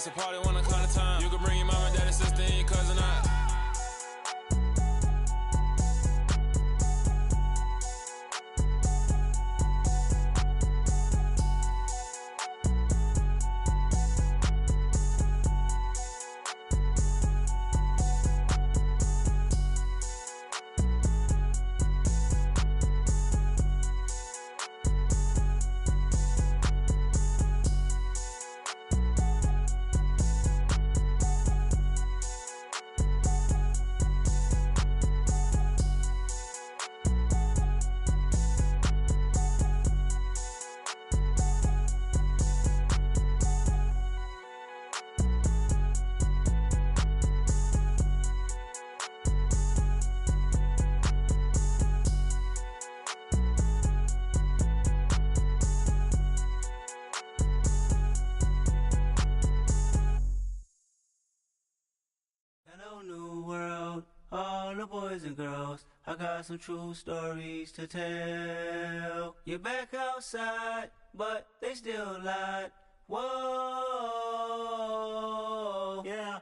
it's a party when I count of time. You can bring your mom and daddy, sister, and your cousin out. New world, all the boys and girls, I got some true stories to tell. You're back outside, but they still lied. Whoa, yeah.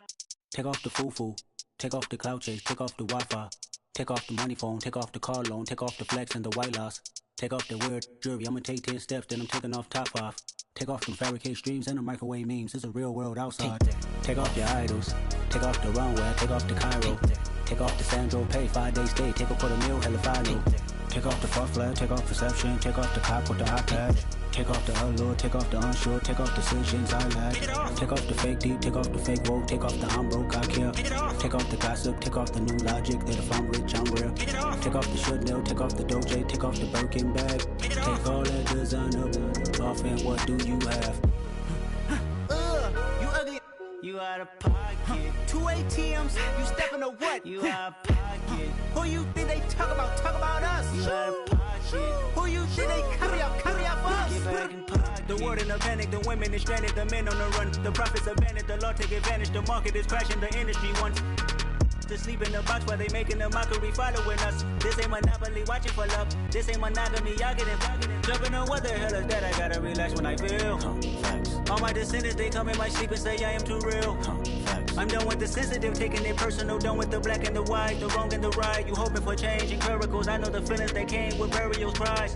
Take off the foo-foo, take off the cloud chase, take off the Wi-Fi, take off the money phone, take off the car loan, take off the flex and the white loss, take off the weird jewelry, I'ma take 10 steps, then I'm taking off top off. Take off them fabricate streams and the microwave memes, it's a real world outside. Take off your idols, take off the runway, take off the Cairo, take off the Sandro pay, 5-day stay, take off for the meal, hella final. Take off the fuck flag, take off perception, take off the cop with the iPad. Take off the allure, take off the unsure, take off decisions I lack. Take off the fake deep, take off the fake woke, take off the I'm broke, I care. Take off the gossip, take off the new logic that if I'm rich, I'm real. Take off the Chanel, take off the Doja, take off the Birkin bag. Take all that designer off and what do you have? You ugly, you out of pocket. 2 ATMs, you stepping to what? You out of pocket. Who you think they talk about us? You out of pocket. Who you think they carry out for us? Get back in pocket. The world in a panic, the women is stranded, the men on the run. The profits abandoned, the law take advantage, the market is crashing, the industry wants to sleep in the box while they making a mockery following us. This ain't Monopoly, watching for love. This ain't monogamy, y'all get it. Jumping on what the hell is that? I gotta relax when I feel. All my descendants, they come in my sleep and say I am too real. I'm done with the sensitive, taking it personal. Done with the black and the white, the wrong and the right. You hoping for change and miracles. I know the feelings that came with burial cries.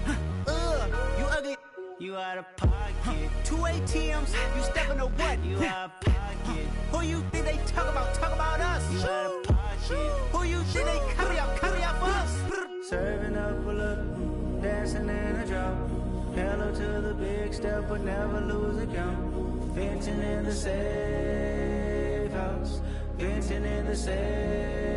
You ugly, you out of pocket. 2 ATMs, you stepping to what? You out of pocket. Who you think they talk about us? You out of pocket. Who you think they carry out for us? Serving up a look, dancing in a drop. Hello to the big step, but never lose a count. Venting in the safe house, venting in the safe.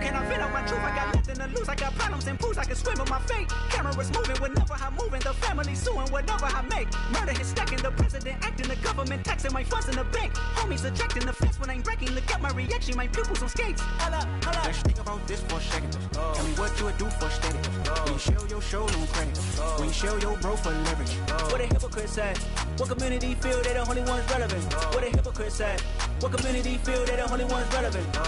Can I vent out my truth? I got nothing to lose. I got problems and pools. I can swim with my fate. Cameras moving whenever I'm moving. The family suing whatever I make. Murder is stacking. The president acting. The government taxing my funds in the bank. Homies ejecting the fence when I'm breaking. Look at my reaction. My pupils on skates. Hold up. Let's think about this for a second. Tell me what you would do for steady. When you show your show no credit. When you show your bro for leverage. What a hypocrite said. What community feel they the only ones relevant? What a hypocrite said. What community feel they the only ones relevant?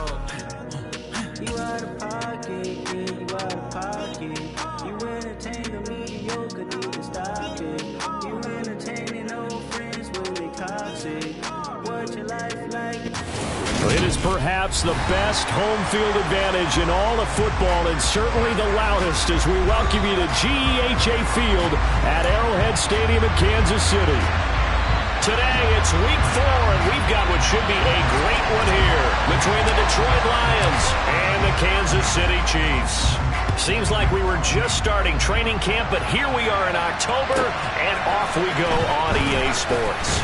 You out of pocket, yeah, you out of pocket. You entertain the mediocre, need to stop it. You entertaining old friends when they toxic. What's your life like? It is perhaps the best home field advantage in all of football and certainly the loudest as we welcome you to GEHA Field at Arrowhead Stadium in Kansas City. Today it's week 4 and we've got what should be a great one here between the Detroit Lions and the Kansas City Chiefs. Seems like we were just starting training camp, but here we are in October and off we go on EA Sports.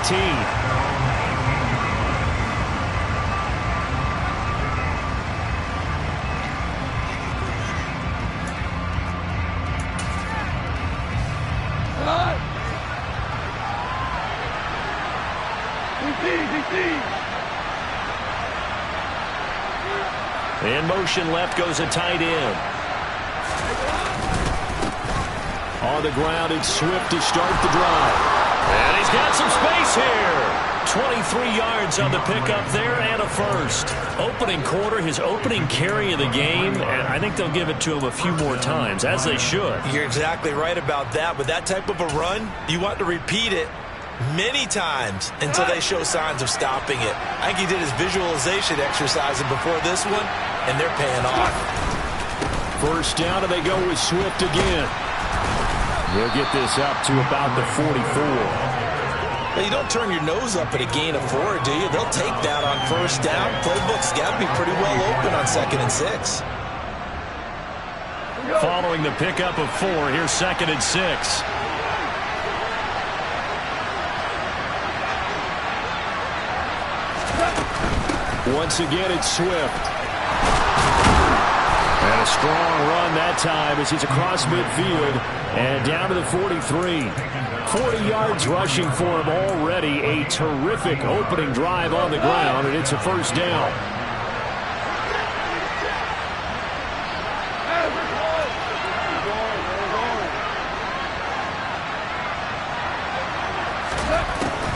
In motion left goes a tight end. On the ground, it's Swift to start the drive. And he's got some space here. 23 yards on the pickup there and a first. Opening quarter, his opening carry of the game, and I think they'll give it to him a few more times, as they should. You're exactly right about that. With that type of a run, you want to repeat it many times until they show signs of stopping it. I think he did his visualization exercise before this one, and they're paying off. First down, and they go with Swift again. He'll get this up to about the 44. Well, you don't turn your nose up at a gain of 4, do you? They'll take that on first down. Playbook's got to be pretty well open on 2nd and 6. Following the pickup of 4, here's 2nd and 6. Once again, it's Swift. And a strong run that time as he's across midfield and down to the 43. 40 yards rushing for him already. A terrific opening drive on the ground, and it's a first down.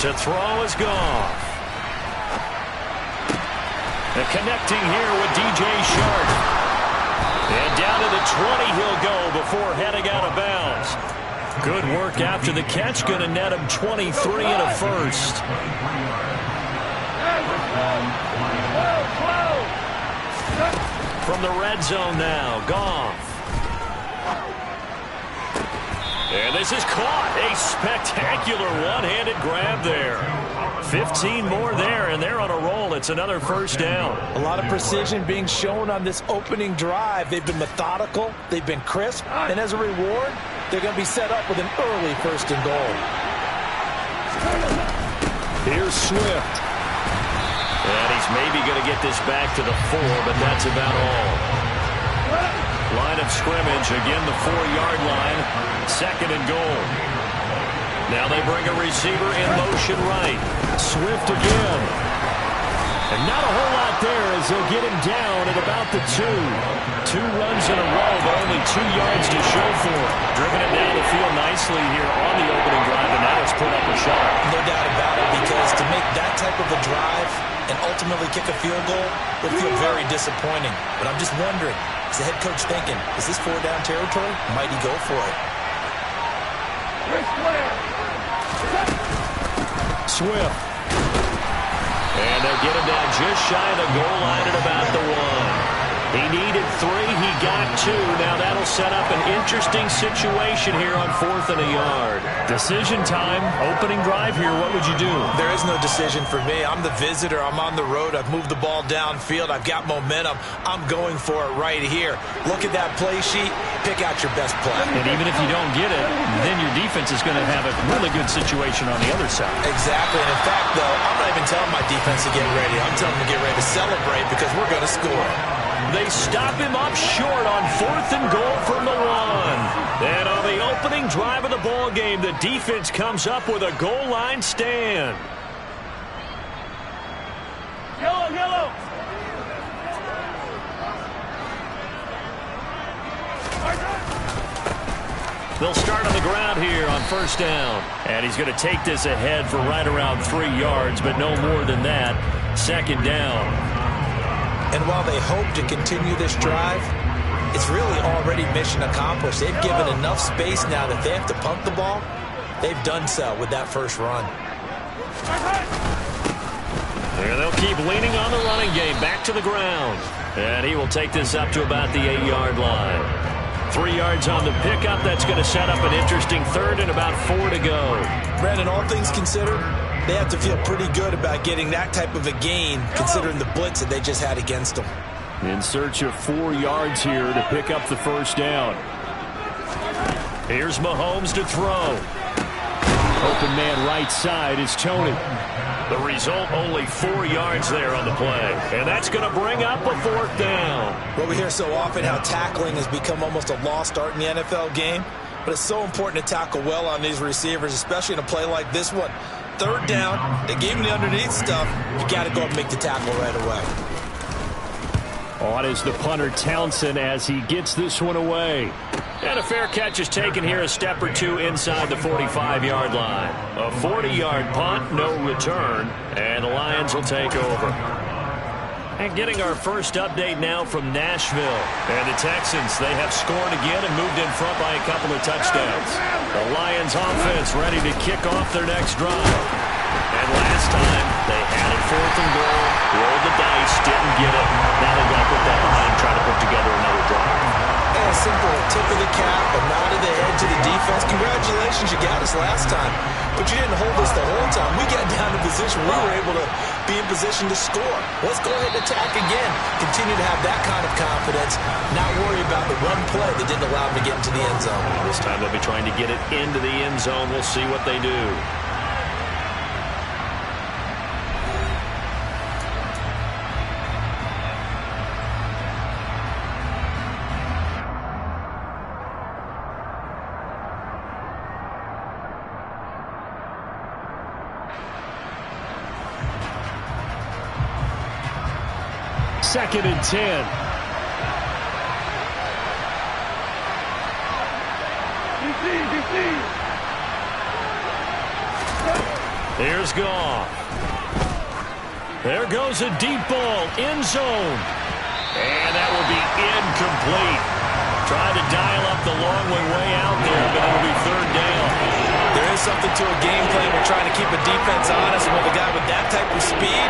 To throw is Goff. And connecting here with DJ Shark. And down to the 20 he'll go before heading out of bounds. Good work after the catch. Going to net him 23 and a first. From the red zone now, Goff. And this is caught. A spectacular one-handed grab there. 15 more there, and they're on a roll. It's another first down. A lot of precision being shown on this opening drive. They've been methodical. They've been crisp. And as a reward, they're going to be set up with an early 1st and goal. Here's Swift. And he's maybe going to get this back to the 4, but that's about all. Line of scrimmage, again the 4-yard line. 2nd and goal. Now they bring a receiver in motion right. Swift again. And not a whole lot there as they'll get him down at about the 2. 2 runs in a row, but only 2 yards to show for it. Driven it down the field nicely here on the opening drive, and now it's put up a shot. No doubt about it, because to make that type of a drive and ultimately kick a field goal would feel very disappointing. But I'm just wondering, is the head coach thinking, is this 4-down territory? Might he go for it? Swift. And they'll get him down just shy of the goal line at about the 1. He needed 3. He got 2. Now that'll set up an interesting situation here on 4th and a yard. Decision time. Opening drive here. What would you do? There is no decision for me. I'm the visitor. I'm on the road. I've moved the ball downfield. I've got momentum. I'm going for it right here. Look at that play sheet. Pick out your best play. And even if you don't get it, then your defense is going to have a really good situation on the other side. Exactly. And in fact, though, I'm not even telling my defense to get ready. I'm telling them to get ready to celebrate because we're going to score. They stop him up short on 4th and goal from the 1. And on the opening drive of the ball game, the defense comes up with a goal line stand. Yellow, yellow. They'll start on the ground here on 1st down. And he's going to take this ahead for right around 3 yards, but no more than that. 2nd down. And while they hope to continue this drive, it's really already mission accomplished. They've given enough space now that they have to punt the ball. They've done so with that first run. And they'll keep leaning on the running game. Back to the ground. And he will take this up to about the 8-yard line. 3 yards on the pickup. That's going to set up an interesting 3rd and about 4 to go. Brandon, all things considered, they have to feel pretty good about getting that type of a gain, considering the blitz that they just had against them. In search of 4 yards here to pick up the 1st down. Here's Mahomes to throw. Open man right side is Tony. The result, only 4 yards there on the play. And that's going to bring up a 4th down. Well, we hear so often how tackling has become almost a lost art in the NFL game. But it's so important to tackle well on these receivers, especially in a play like this one. 3rd down, they gave him the underneath stuff. You got to go and make the tackle right away. On is the punter Townsend as he gets this one away. And a fair catch is taken here a step or two inside the 45-yard line. A 40-yard punt, no return, and the Lions will take over. And getting our first update now from Nashville. And the Texans, they have scored again and moved in front by a couple of touchdowns. The Lions offense ready to kick off their next drive. And last time, they had it 4th and goal, rolled the dice, didn't get it. Now they've got to put that behind and try to put together another drive. And a simple tip of the cap, a nod of the head to the defense. Congratulations, you got us last time. But you didn't hold us the whole time. We got down to position we were able to be in position to score. Let's go ahead and attack again. Continue to have that kind of confidence. Not worry about the one play that didn't allow them to get into the end zone. This time they'll be trying to get it into the end zone. We'll see what they do. Second and 10. Here's Goff. There goes a deep ball, end zone. And that will be incomplete. Tried to dial up the long way out there, but it'll be 3rd down. There is something to a game plan. We're trying to keep a defense honest. And with a guy with that type of speed,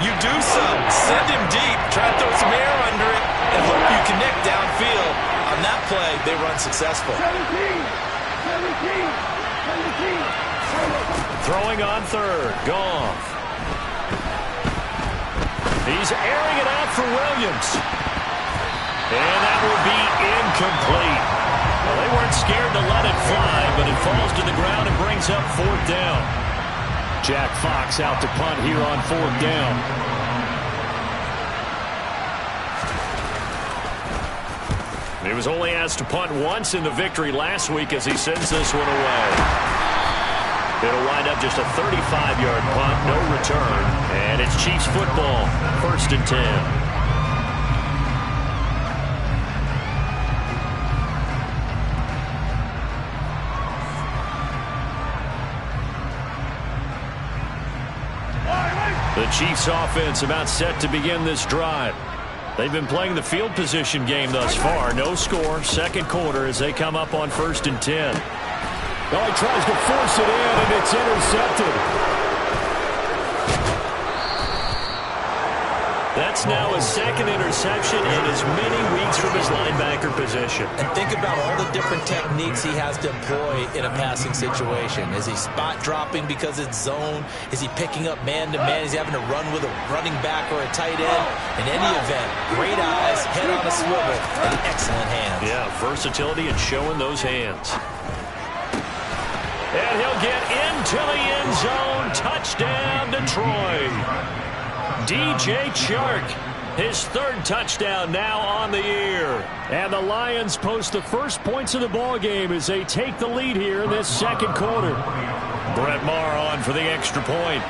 you do some. Send him deep. Try to throw some air under it and hope you connect downfield. On that play, they run successful. Throwing on 3rd. Goff. He's airing it out for Williams. And that will be incomplete. Well, they weren't scared to let it fly, but it falls to the ground and brings up 4th down. Jack Fox out to punt here on 4th down. He was only asked to punt once in the victory last week as he sends this one away. It'll wind up just a 35-yard punt, no return, and it's Chiefs football, 1st and 10. The Chiefs offense about set to begin this drive. They've been playing the field position game thus far. No score, 2nd quarter as they come up on 1st and 10. Oh, he tries to force it in, and it's intercepted. That's now a 2nd interception in as many weeks from his linebacker position. And think about all the different techniques he has to employ in a passing situation. Is he spot dropping because it's zone? Is he picking up man-to-man? Is he having to run with a running back or a tight end? In any event, great eyes, head on a swivel, and excellent hands. Yeah, versatility and showing those hands. And he'll get into the end zone. Touchdown, Detroit. DJ Chark, his 3rd touchdown now on the year. And the Lions post the first points of the ball game as they take the lead here in this 2nd quarter. Brett Maher on for the extra point.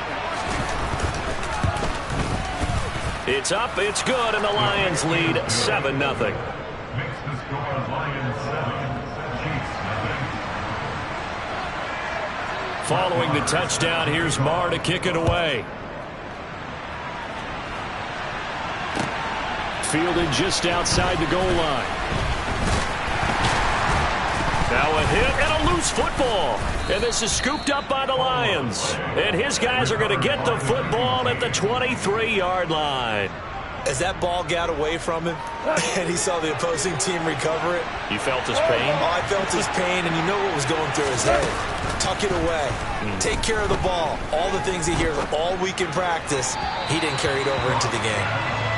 It's up, it's good, and the Lions lead 7-0. Following the touchdown, here's Maher to kick it away. Fielded just outside the goal line. Now a hit and a loose football. And this is scooped up by the Lions. And his guys are going to get the football at the 23-yard line. As that ball got away from him and he saw the opposing team recover it. You felt his pain? Oh, I felt his pain, and you know what was going through his head. Tuck it away. Take care of the ball. All the things he hears all week in practice, he didn't carry it over into the game.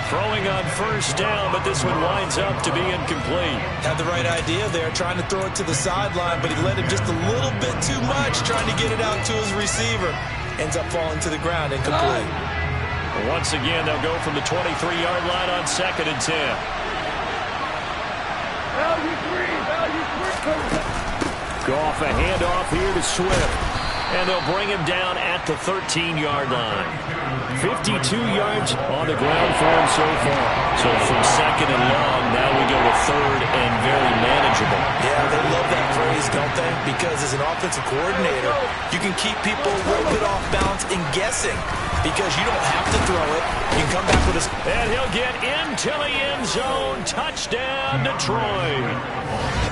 Throwing on first down, but this one winds up to be incomplete. Had the right idea there, trying to throw it to the sideline, but he led him just a little bit too much, trying to get it out to his receiver. Ends up falling to the ground, incomplete. Once again, they'll go from the 23-yard line on 2nd and 10. Goff a handoff here to Swift. And they'll bring him down at the 13-yard line. 52 yards on the ground for him so far. So from 2nd and long, now we go to 3rd and very manageable. Yeah, they love that phrase, don't they? Because as an offensive coordinator, you can keep people a little bit off balance and guessing. Because you don't have to throw it. You can come back with a... And he'll get into the end zone. Touchdown, Detroit.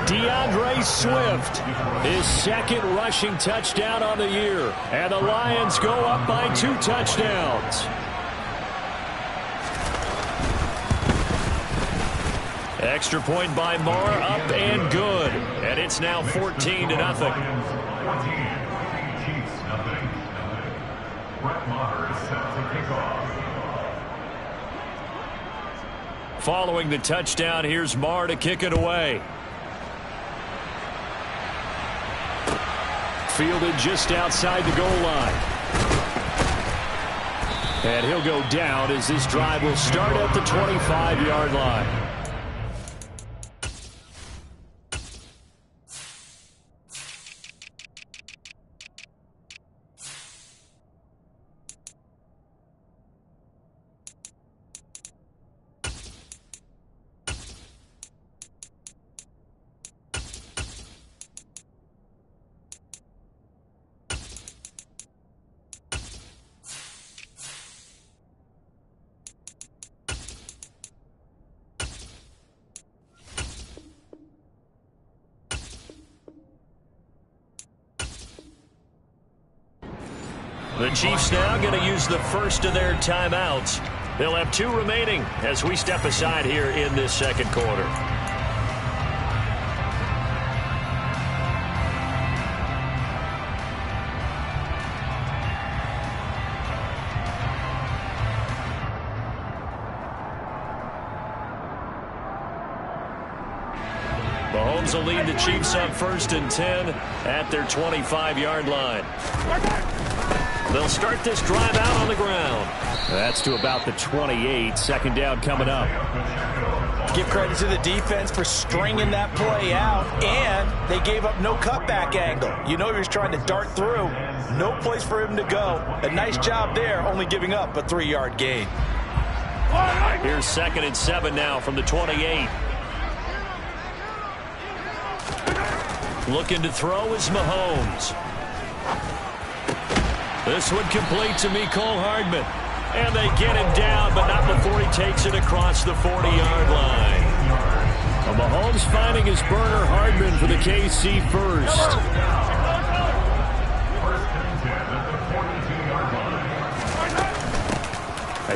DeAndre Swift, his 2nd rushing touchdown on the year. And the Lions go up by 2 touchdowns. Extra point by Moore, up and good. And it's now 14-0. Following the touchdown, here's Marr to kick it away. Fielded just outside the goal line. And he'll go down as this drive will start at the 25-yard line. The Chiefs now going to use the first of their timeouts. They'll have 2 remaining as we step aside here in this 2nd quarter. Mahomes will lead the Chiefs up 1st and 10 at their 25-yard line. They'll start this drive out on the ground. That's to about the 28. 2nd down coming up. Give credit to the defense for stringing that play out, and they gave up no cutback angle. You know he was trying to dart through. No place for him to go. A nice job there, only giving up a 3-yard gain. Here's 2nd and 7 now from the 28. Looking to throw is Mahomes. This one complete to Mecole Hardman. And they get him down, but not before he takes it across the 40-yard line. Well, Mahomes finding his burner Hardman for the KC first.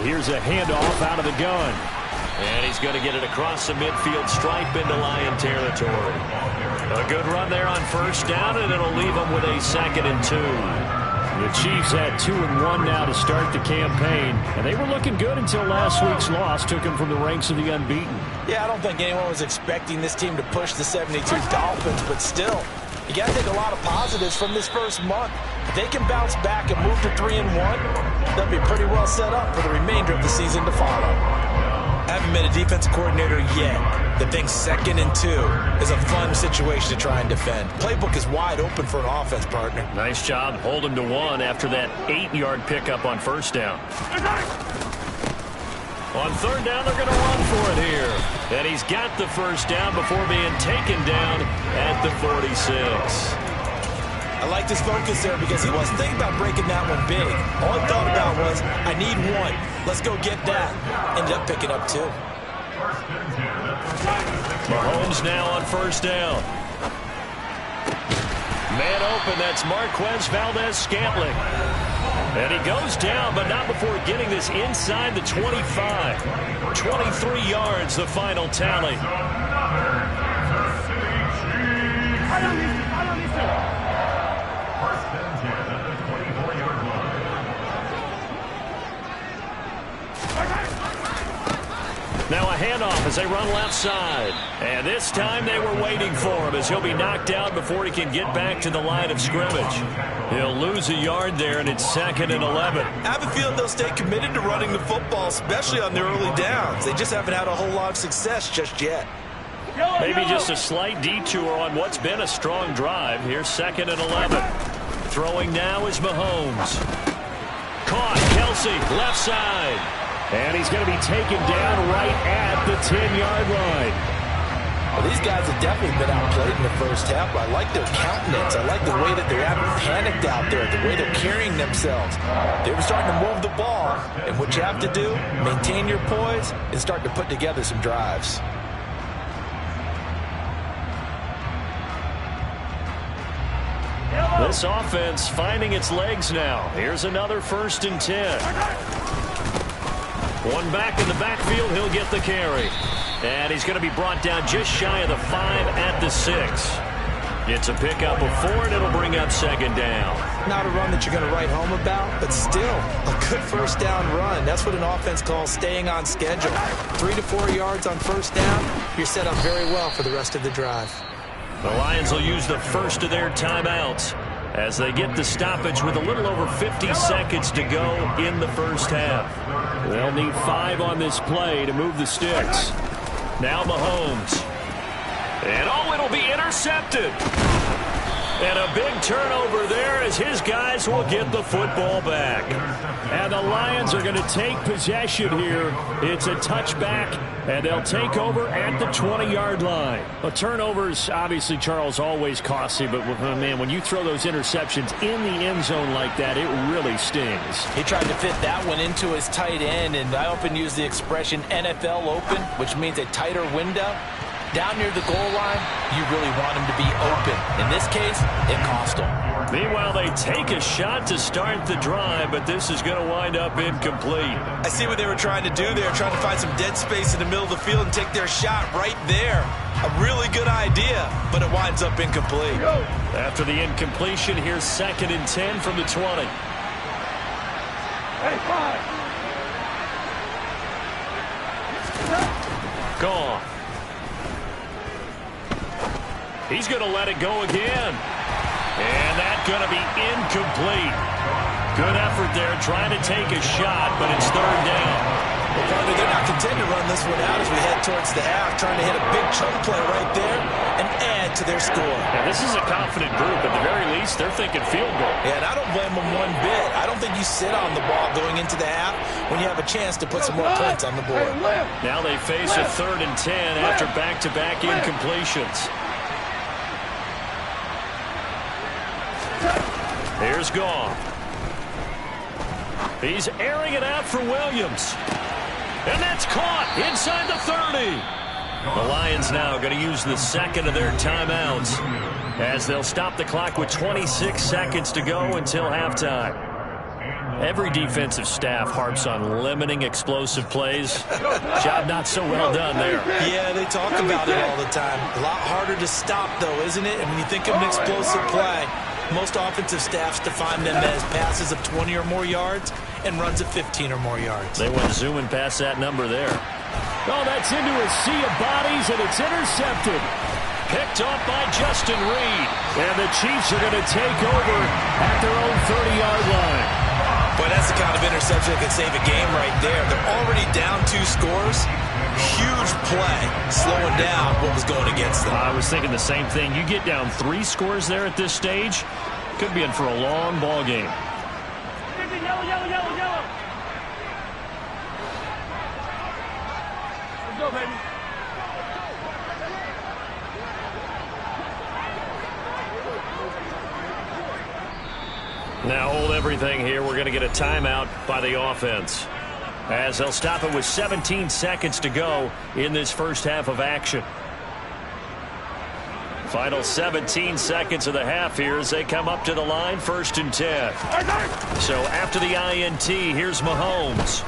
Here's a handoff out of the gun. And he's going to get it across the midfield stripe into Lion territory. A good run there on 1st down, and it'll leave them with a 2nd and 2. The Chiefs had 2-1 now to start the campaign, and they were looking good until last week's loss took them from the ranks of the unbeaten. Yeah, I don't think anyone was expecting this team to push the 72 Dolphins, but still, you got to take a lot of positives from this first month. If they can bounce back and move to 3-1, they'll be pretty well set up for the remainder of the season to follow. I haven't been a defensive coordinator yet that thinks 2nd and 2 is a fun situation to try and defend. Playbook is wide open for an offense, partner. Nice job holding to 1 after that 8-yard pickup on 1st down. On 3rd down, they're going to run for it here. And he's got the 1st down before being taken down at the 46. I liked his focus there because he wasn't thinking about breaking that one big. All he thought about was, I need 1. Let's go get that. Ended up picking up 2. Mahomes now on 1st down. Man open, that's Marquez Valdez-Scantling. And he goes down, but not before getting this inside the 25. 23 yards, the final tally. handoff as they run left side. And this time they were waiting for him as he'll be knocked down before he can get back to the line of scrimmage. He'll lose a yard there, and it's 2nd and 11. I have a feeling they'll stay committed to running the football, especially on their early downs. They just haven't had a whole lot of success just yet. Maybe just a slight detour on what's been a strong drive. Here's 2nd and 11. Throwing now is Mahomes. Caught, Kelsey, left side. And he's going to be taken down right at the 10-yard line. Well, these guys have definitely been outplayed in the first half, but I like their countenance. I like the way that they're having panicked out there, the way they're carrying themselves. They were starting to move the ball, and what you have to do, maintain your poise and start to put together some drives. This offense finding its legs now. Here's another 1st and 10. One back in the backfield, he'll get the carry. And he's going to be brought down just shy of the 5 at the 6. It's a pickup of 4, and it'll bring up 2nd down. Not a run that you're going to write home about, but still a good first down run. That's what an offense calls staying on schedule. 3 to 4 yards on first down, you're set up very well for the rest of the drive. The Lions will use the first of their timeouts as they get the stoppage with a little over 50 seconds to go in the first half. They'll need 5 on this play to move the sticks. Now Mahomes. And it'll be intercepted. And a big turnover there as his guys will get the football back. And the Lions are going to take possession here. It's a touchback, and they'll take over at the 20-yard line. Well, turnovers, obviously, Charles, always costly, but, man, when you throw those interceptions in the end zone like that, it really stings. He tried to fit that one into his tight end, and I often use the expression NFL open, which means a tighter window. Down near the goal line, you really want him to be open. In this case, it cost him. Meanwhile, they take a shot to start the drive, but this is going to wind up incomplete. I see what they were trying to do there, trying to find some dead space in the middle of the field and take their shot right there. A really good idea, but it winds up incomplete. After the incompletion, here's 2nd and 10 from the 20. Gone. He's going to let it go again. And that's going to be incomplete. Good effort there trying to take a shot, but it's 3rd down. Well, partner, they're not content to run this one out as we head towards the half, trying to hit a big chunk play right there and add to their score. And this is a confident group. At the very least, they're thinking field goal. Yeah, and I don't blame them one bit. I don't think you sit on the ball going into the half when you have a chance to put some more points on the board. Now they face a 3rd and 10 after back-to-back incompletions. Here's Goff. He's airing it out for Williams. And that's caught inside the 30. The Lions now going to use the 2nd of their timeouts as they'll stop the clock with 26 seconds to go until halftime. Every defensive staff harps on limiting explosive plays. Job not so well done there. Yeah, they talk about it all the time. A lot harder to stop, though, isn't it? And when you think of an explosive play, most offensive staffs define them as passes of 20 or more yards and runs of 15 or more yards. They went zooming past that number there. Oh, that's into a sea of bodies, and it's intercepted. Picked off by Justin Reed. And the Chiefs are going to take over at their own 30-yard line. Boy, that's the kind of interception that can save a game right there. They're already down 2 scores. Huge play, slowing down what was going against them. I was thinking the same thing. You get down 3 scores there at this stage, could be in for a long ball game. Yellow. Let's go, baby. Now hold everything here. We're going to get a timeout by the offense, as they'll stop it with 17 seconds to go in this first half of action. Final 17 seconds of the half here as they come up to the line, 1st and 10. So after the INT, here's Mahomes.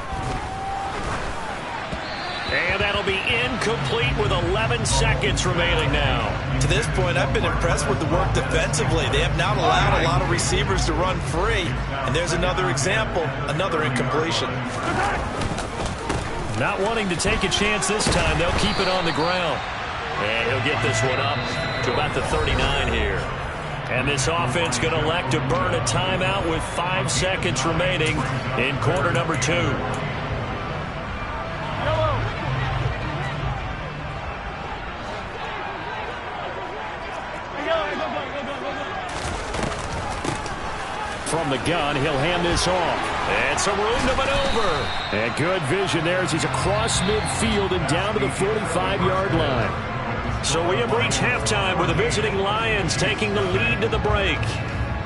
And that'll be incomplete with 11 seconds remaining now. To this point, I've been impressed with the work defensively. They have not allowed a lot of receivers to run free. And there's another example, another incompletion. Not wanting to take a chance this time. They'll keep it on the ground. And he'll get this one up to about the 39 here. And this offense going to elect to burn a timeout with 5 seconds remaining in quarter number 2. From the gun, he'll hand this off. And some room to maneuver. And good vision there as he's across midfield and down to the 45-yard line. So we have reached halftime with the visiting Lions taking the lead to the break.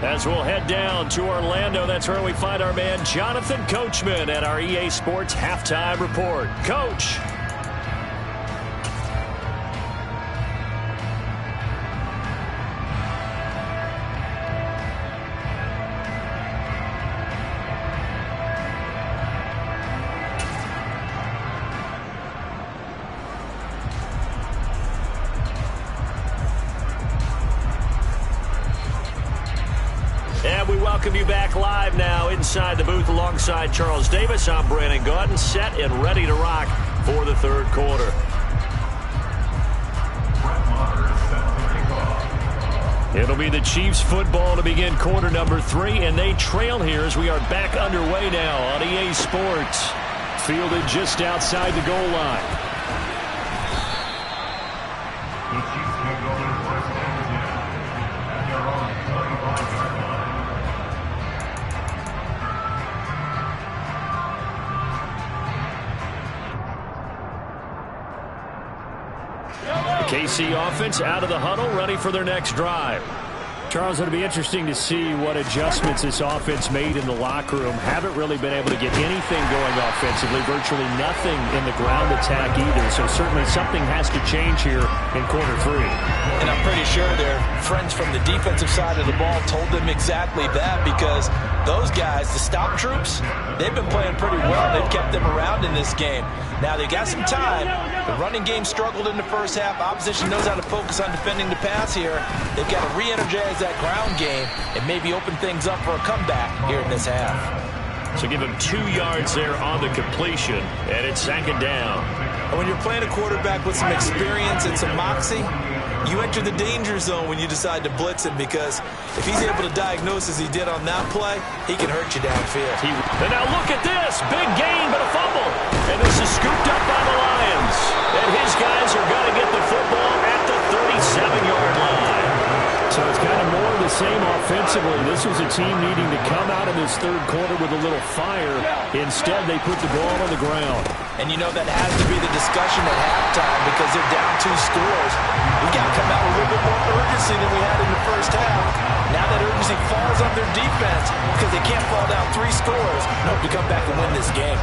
As we'll head down to Orlando, that's where we find our man Jonathan Coachman at our EA Sports Halftime Report. Coach. And we welcome you back live now inside the booth alongside Charles Davis. I'm Brandon Gaudin, set and ready to rock for the third quarter. It'll be the Chiefs football to begin quarter number 3, and they trail here as we are back underway now on EA Sports. Fielded just outside the goal line. KC offense out of the huddle, ready for their next drive. Charles, it'll be interesting to see what adjustments this offense made in the locker room. Haven't really been able to get anything going offensively, virtually nothing in the ground attack either. So certainly something has to change here in quarter 3. And I'm pretty sure their friends from the defensive side of the ball told them exactly that, because those guys, the stop troops, they've been playing pretty well. They've kept them around in this game. Now they got some time. The running game struggled in the first half. Opposition knows how to focus on defending the pass here. They've got to re-energize that ground game and maybe open things up for a comeback here in this half. So give him 2 yards there on the completion, and it's 2nd down. And when you're playing a quarterback with some experience and some moxie, you enter the danger zone when you decide to blitz him, because if he's able to diagnose as he did on that play, he can hurt you downfield. And now look at this. Big gain, but a fumble. And this is scooped up by the Lions. And his guys are going to get the football at the 37-yard line. So it's kind of more of the same offensively. This was a team needing to come out in this third quarter with a little fire. Instead, they put the ball on the ground. And you know that has to be the discussion at halftime, because they're down 2 scores. We got to come out with a little bit more urgency than we had in the first half. Now that urgency falls on their defense because they can't fall down 3 scores to come back and win this game.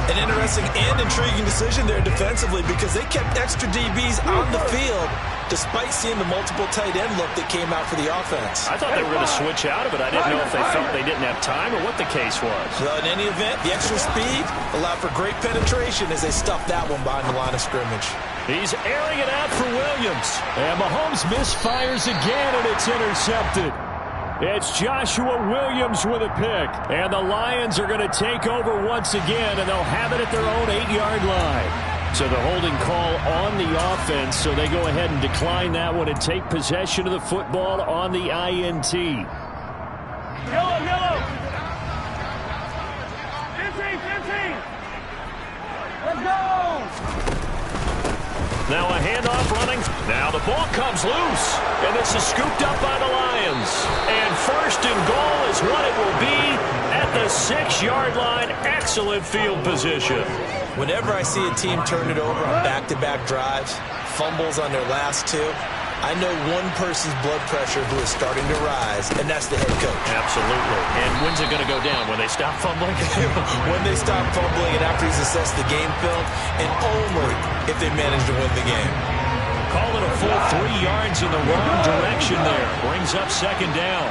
An interesting and intriguing decision there defensively, because they kept extra DBs on the field despite seeing the multiple tight end look that came out for the offense. I thought they were going to switch out of it. I didn't know if they felt they didn't have time or what the case was. Well, in any event, the extra speed allowed for great penetration as they stuffed that one behind the line of scrimmage. He's airing it out for Williams. And Mahomes misfires again, and it's intercepted. It's Joshua Williams with a pick. And the Lions are going to take over once again, and they'll have it at their own 8-yard line. So the holding call on the offense, so they go ahead and decline that one and take possession of the football on the INT. Yellow. 15. Let's go. Now a handoff running. Now the ball comes loose. And this is scooped up by the Lions. And 1st and goal is what it will be at the 6-yard line. Excellent field position. Whenever I see a team turn it over on back-to-back drives, fumbles on their last 2, I know one person's blood pressure who is starting to rise, and that's the head coach. Absolutely. And when's it going to go down? When they stop fumbling? When they stop fumbling and after he's assessed the game film, and only if they manage to win the game. Call it a full 3 yards in the wrong direction there. Brings up 2nd down.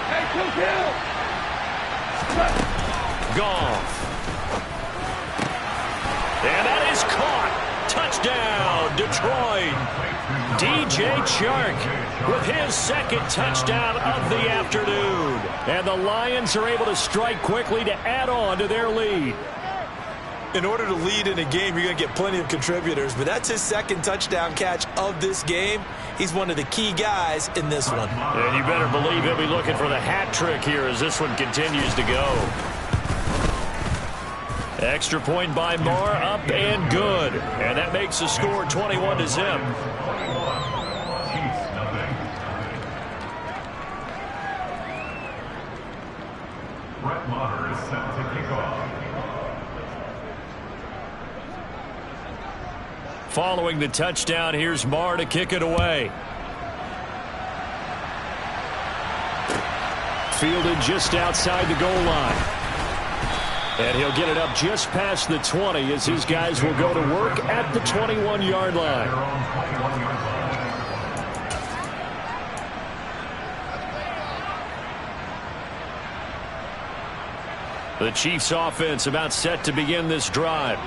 Hey, 2-2. Goff. And that is caught. Touchdown, Detroit. DJ Chark with his 2nd touchdown of the afternoon. And the Lions are able to strike quickly to add on to their lead. In order to lead in a game, you're going to get plenty of contributors, but that's his second touchdown catch of this game. He's one of the key guys in this one. And you better believe he'll be looking for the hat trick here as this one continues to go. Extra point by Moore, up and good. And that makes the score 21-0. Brett Maher is set to kick off. Following the touchdown, here's Maher to kick it away. Fielded just outside the goal line. And he'll get it up just past the 20 as his guys will go to work at the 21-yard line. The Chiefs offense about set to begin this drive.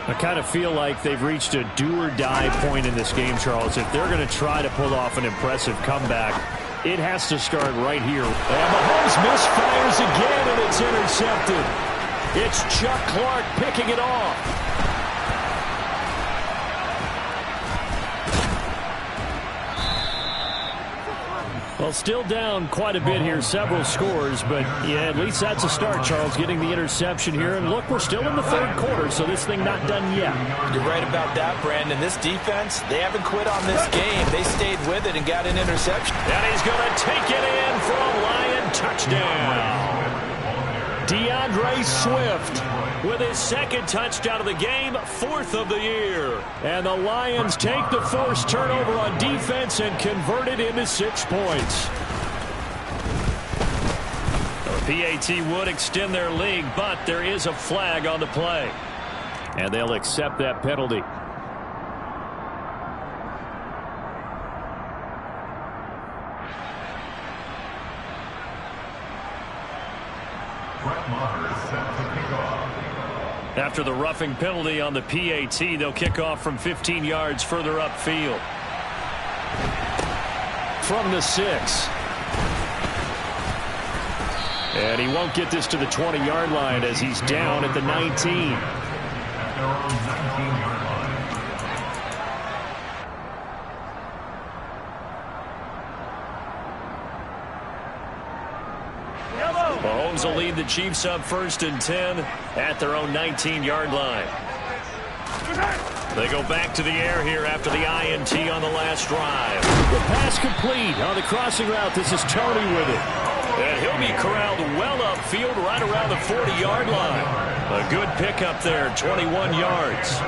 I kind of feel like they've reached a do-or-die point in this game, Charles. If they're going to try to pull off an impressive comeback, it has to start right here. And Mahomes misfires again, and it's intercepted. It's Chuck Clark picking it off. Well, still down quite a bit here, several scores, but yeah, at least that's a start, Charles, getting the interception here. And look, we're still in the third quarter, so this thing not done yet. You're right about that, Brandon. This defense, they haven't quit on this game. They stayed with it and got an interception. And he's going to take it in for a Lion touchdown. DeAndre Swift with his second touchdown of the game, fourth of the year. And the Lions take the forced turnover on defense and convert it into 6 points. The PAT would extend their lead, but there is a flag on the play. And they'll accept that penalty. After the roughing penalty on the PAT, they'll kick off from 15 yards further upfield. From the 6. And he won't get this to the 20-yard line as he's down at the 19. Mahomes will lead the Chiefs up 1st and 10 at their own 19-yard line. They go back to the air here after the INT on the last drive. The pass complete on the crossing route. This is Tony with it. And he'll be corralled well upfield right around the 40-yard line. A good pickup there, 21 yards.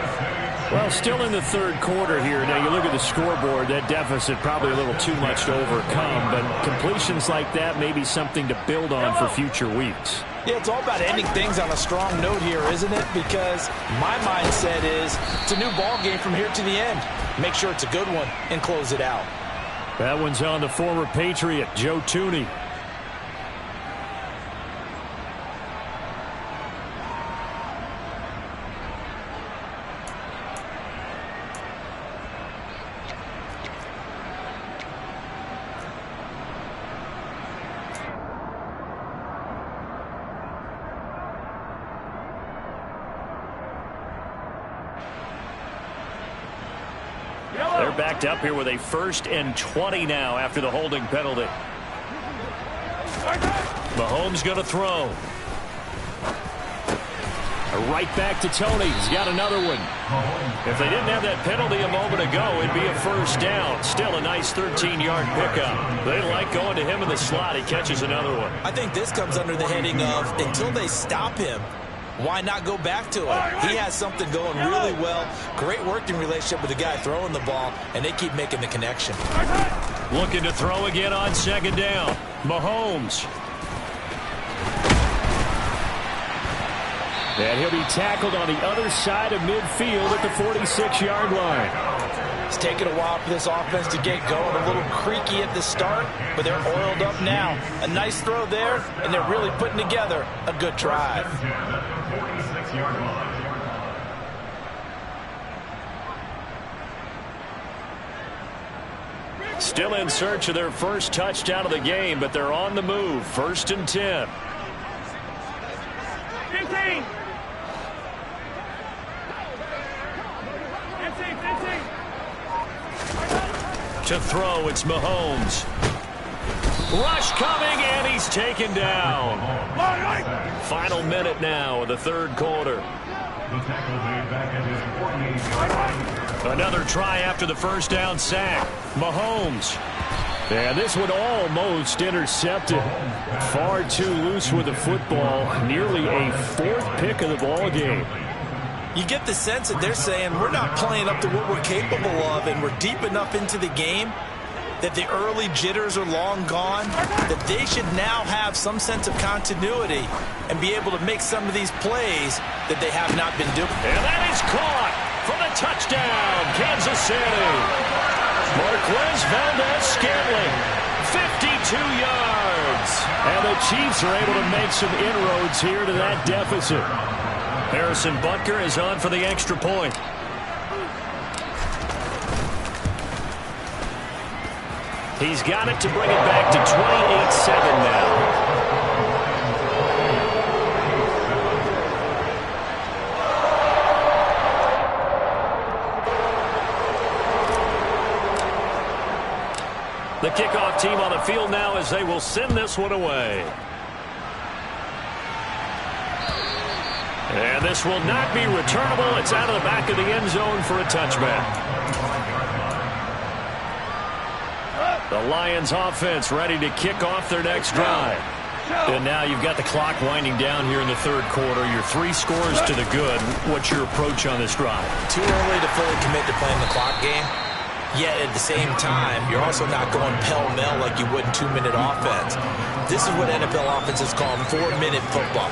Well, still in the third quarter here. Now, you look at the scoreboard, that deficit probably a little too much to overcome, but completions like that may be something to build on for future weeks. Yeah, it's all about ending things on a strong note here, isn't it? Because my mindset is it's a new ball game from here to the end. Make sure it's a good one and close it out. That one's on the former Patriot, Joe Thuney. They're backed up here with a 1st and 20 now after the holding penalty. Mahomes going to throw. Right back to Tony. He's got another one. If they didn't have that penalty a moment ago, it'd be a 1st down. Still a nice 13-yard pickup. They like going to him in the slot. He catches another one. I think this comes under the heading of until they stop him, why not go back to it? He has something going really well. Great working relationship with the guy throwing the ball, and they keep making the connection. Looking to throw again on 2nd down. Mahomes. And he'll be tackled on the other side of midfield at the 46-yard line. It's taken a while for this offense to get going. A little creaky at the start, but they're oiled up now. A nice throw there, and they're really putting together a good drive. Still in search of their first touchdown of the game, but they're on the move. 1st and 10. 15. To throw, it's Mahomes. Rush coming, and he's taken down. Final minute now of the third quarter. Another try after the first down sack. Mahomes. And this one almost intercepted. Far too loose with the football. Nearly a fourth pick of the ball game. You get the sense that they're saying we're not playing up to what we're capable of, and we're deep enough into the game that the early jitters are long gone, that they should now have some sense of continuity and be able to make some of these plays that they have not been doing. And that is caught for the touchdown, Kansas City. Marquez Valdez-Scantling, 52 yards. And the Chiefs are able to make some inroads here to that deficit. Harrison Butker is on for the extra point. He's got it to bring it back to 28-7 now. The kickoff team on the field now as they will send this one away. And this will not be returnable. It's out of the back of the end zone for a touchback. The Lions offense ready to kick off their next drive. And now you've got the clock winding down here in the third quarter. You're 3 scores to the good. What's your approach on this drive? Too early to fully commit to playing the clock game. Yet at the same time, you're also not going pell-mell like you would in 2-minute offense. This is what NFL offenses call 4-minute football.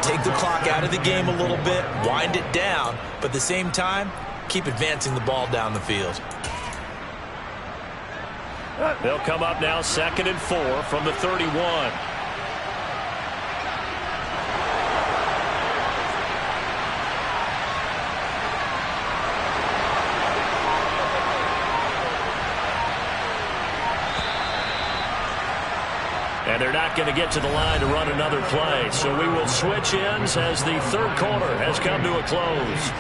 Take the clock out of the game a little bit, wind it down, but at the same time, keep advancing the ball down the field. They'll come up now 2nd and 4 from the 31. And they're not going to get to the line to run another play. So we will switch ends as the third quarter has come to a close.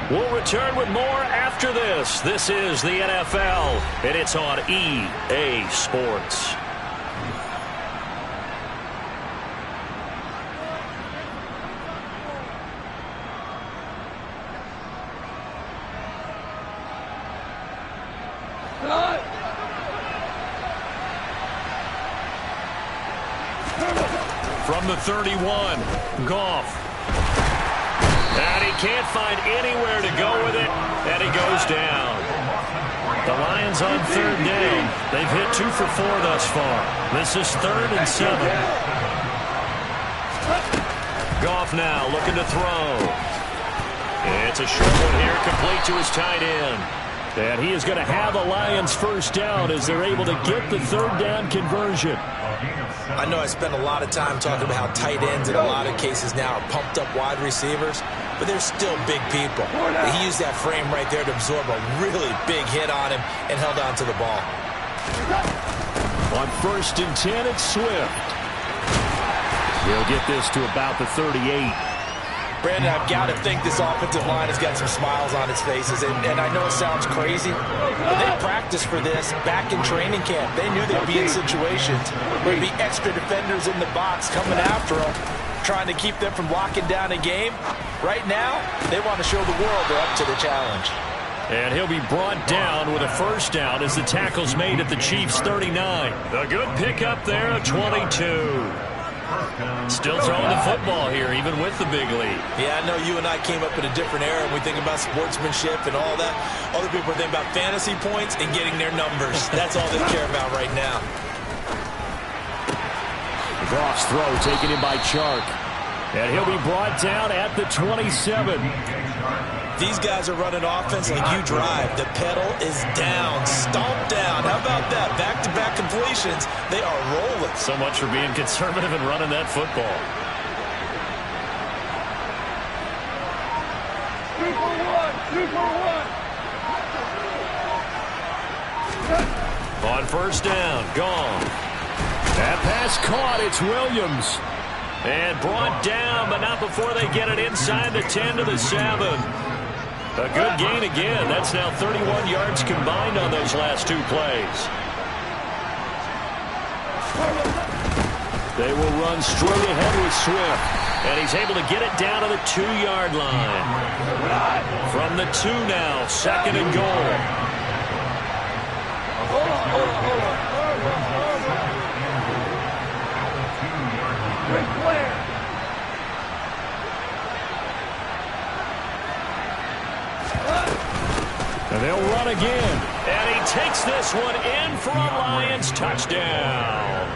We'll return with more after this. This is the NFL, and it's on EA Sports. From the 31, Goff. And he can't find anywhere to go with it, and he goes down. The Lions on 3rd down. They've hit 2 for 4 thus far. This is 3rd and 7. Goff now looking to throw. It's a short one here, complete to his tight end. And he is going to have a Lions first down as they're able to get the 3rd down conversion. I know I spent a lot of time talking about how tight ends in a lot of cases now are pumped up wide receivers, but they're still big people. He used that frame right there to absorb a really big hit on him and held on to the ball. On 1st and 10, it's Swift. He'll get this to about the 38. Brandon, I've got to think this offensive line has got some smiles on its faces, and I know it sounds crazy, but they practiced for this back in training camp. They knew they'd be in situations where there'd be extra defenders in the box coming after them, trying to keep them from locking down a game. Right now, they want to show the world they're up to the challenge. And he'll be brought down with a first down as the tackle's made at the Chiefs' 39. A good pickup there of 22. Still throwing the football here, even with the big lead. Yeah, I know you and I came up in a different era, and we think about sportsmanship and all that. Other people are thinking about fantasy points and getting their numbers. That's all they care about right now. Goff's throw taken in by Chark. And he'll be brought down at the 27. These guys are running offense like you drive. The pedal is down, stomped down. How about that? Back-to-back completions. They are rolling. So much for being conservative and running that football. 2 for 1. On first down, gone. That pass caught. It's Williams. And brought down, but not before they get it inside the 10 to the 7. A good gain again. That's now 31 yards combined on those last 2 plays. They will run straight ahead with Swift. And he's able to get it down to the 2-yard line. From the 2 now, 2nd and goal. And they'll run again. And he takes this one in for a Lions touchdown.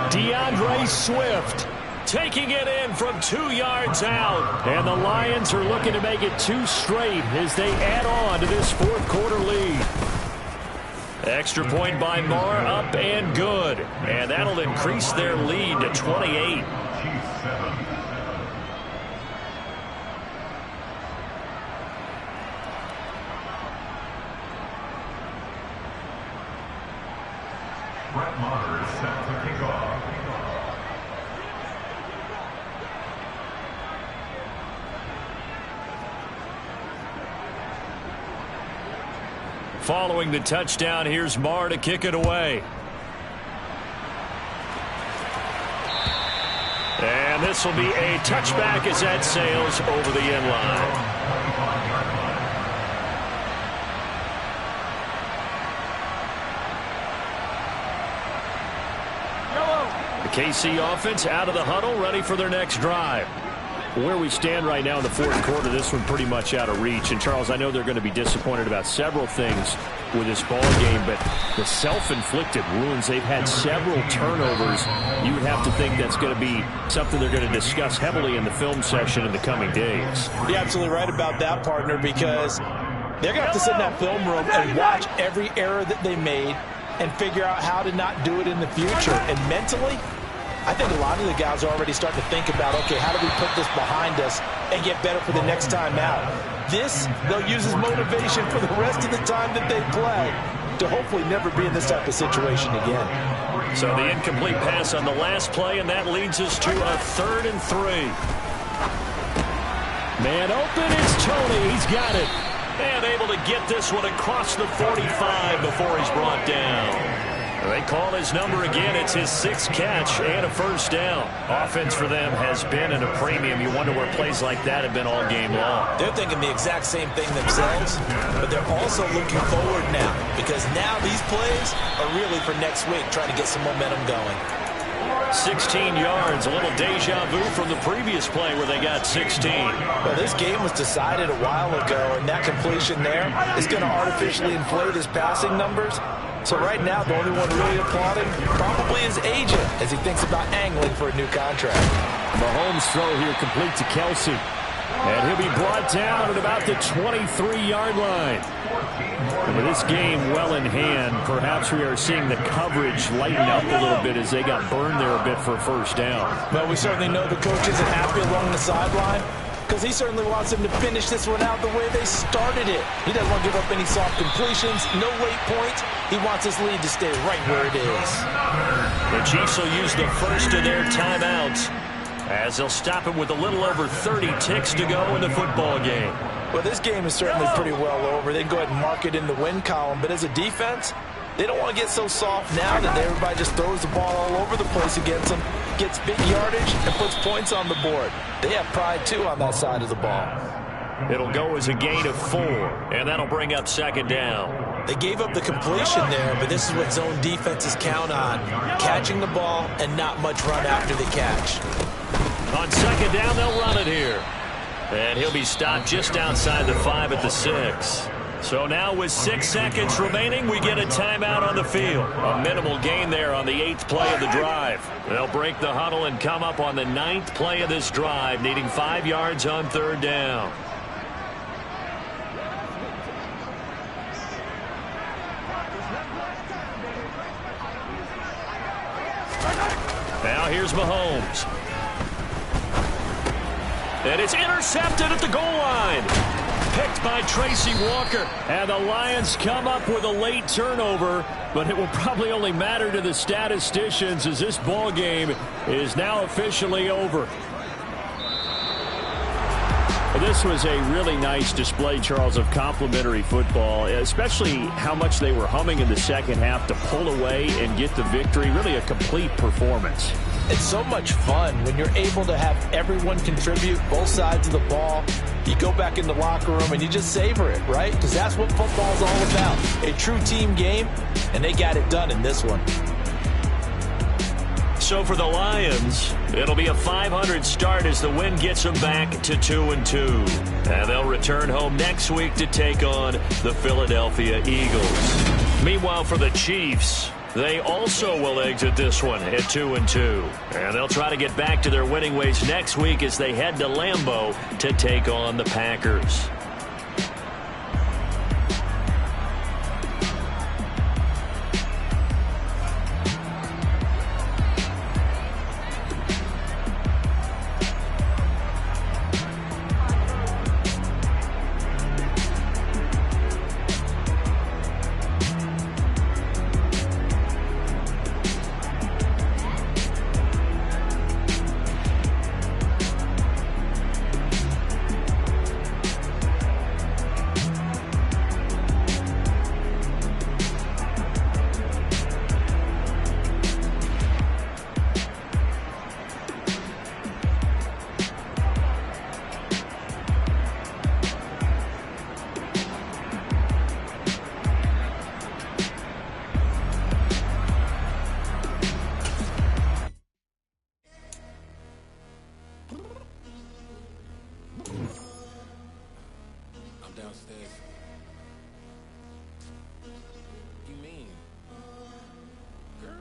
DeAndre Swift taking it in from 2 yards out. And the Lions are looking to make it 2 straight as they add on to this 4th quarter lead. Extra point by Marr, up and good. And that'll increase their lead to 28. Brett Maher is set to kick off. Following the touchdown, here's Marr to kick it away. And this will be a touchback as that sails over the end line. The KC offense out of the huddle, ready for their next drive. Where we stand right now in the 4th quarter, this one pretty much out of reach. And, Charles, I know they're going to be disappointed about several things with this ball game, but the self-inflicted wounds, they've had several turnovers. You would have to think that's going to be something they're going to discuss heavily in the film session in the coming days. You're absolutely right about that, partner, because they're going to have to sit in that film room and watch every error that they made and figure out how to not do it in the future. And mentally, I think a lot of the guys are already starting to think about, okay, how do we put this behind us and get better for the next time out? This, they'll use as motivation for the rest of the time that they play to hopefully never be in this type of situation again. So the incomplete pass on the last play, and that leads us to a 3rd and 3. Man open, it's Tony. He's got it. And able to get this one across the 45 before he's brought down. They call his number again. It's his 6th catch and a 1st down. Offense for them has been at a premium. You wonder where plays like that have been all game long. They're thinking the exact same thing themselves, but they're also looking forward now because now these plays are really for next week, trying to get some momentum going. 16 yards, a little deja vu from the previous play where they got 16. Well, this game was decided a while ago, and that completion there is going to artificially inflate his passing numbers. So right now, the only one really applauding probably his agent as he thinks about angling for a new contract. Mahomes' throw here complete to Kelsey. And he'll be brought down at about the 23-yard line. And with this game well in hand, perhaps we are seeing the coverage lighten up a little bit as they got burned there a bit for a 1st down. Well, we certainly know the coach isn't happy along the sideline because he certainly wants them to finish this one out the way they started it. He doesn't want to give up any soft completions, no late points. He wants his lead to stay right where it is. The Chiefs will use the first of their timeouts as they'll stop him with a little over 30 ticks to go in the football game. Well, this game is certainly pretty well over. They can go ahead and mark it in the win column, but as a defense, they don't want to get so soft now that everybody just throws the ball all over the place against them, gets big yardage, and puts points on the board. They have pride, too, on that side of the ball. It'll go as a gain of 4, and that'll bring up 2nd down. They gave up the completion there, but this is what zone defenses count on, catching the ball and not much run after the catch. On 2nd down, they'll run it here. And he'll be stopped just outside the 5 at the 6. So now with 6 seconds remaining, we get a timeout on the field. A minimal gain there on the 8th play of the drive. They'll break the huddle and come up on the 9th play of this drive, needing 5 yards on 3rd down. Now here's Mahomes. And it's intercepted at the goal line. Picked by Tracy Walker. And the Lions come up with a late turnover, but it will probably only matter to the statisticians as this ball game is now officially over. Well, this was a really nice display, Charles, of complimentary football, especially how much they were humming in the second half to pull away and get the victory. Really a complete performance. It's so much fun when you're able to have everyone contribute, both sides of the ball. You go back in the locker room and you just savor it, right? Because that's what football's all about. A true team game, and they got it done in this one. So for the Lions, it'll be a 500 start as the win gets them back to 2-2. And they'll return home next week to take on the Philadelphia Eagles. Meanwhile, for the Chiefs, they also will exit this one at 2-2. And they'll try to get back to their winning ways next week as they head to Lambeau to take on the Packers. Downstairs. You mean? Girl,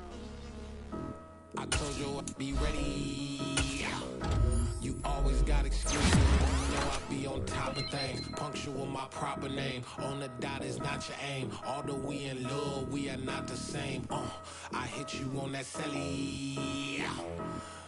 I told you I'd be ready. You always got excuses. You know I be on top of things. Punctual my proper name. On the dot is not your aim. Although we in love, we are not the same. I hit you on that celly.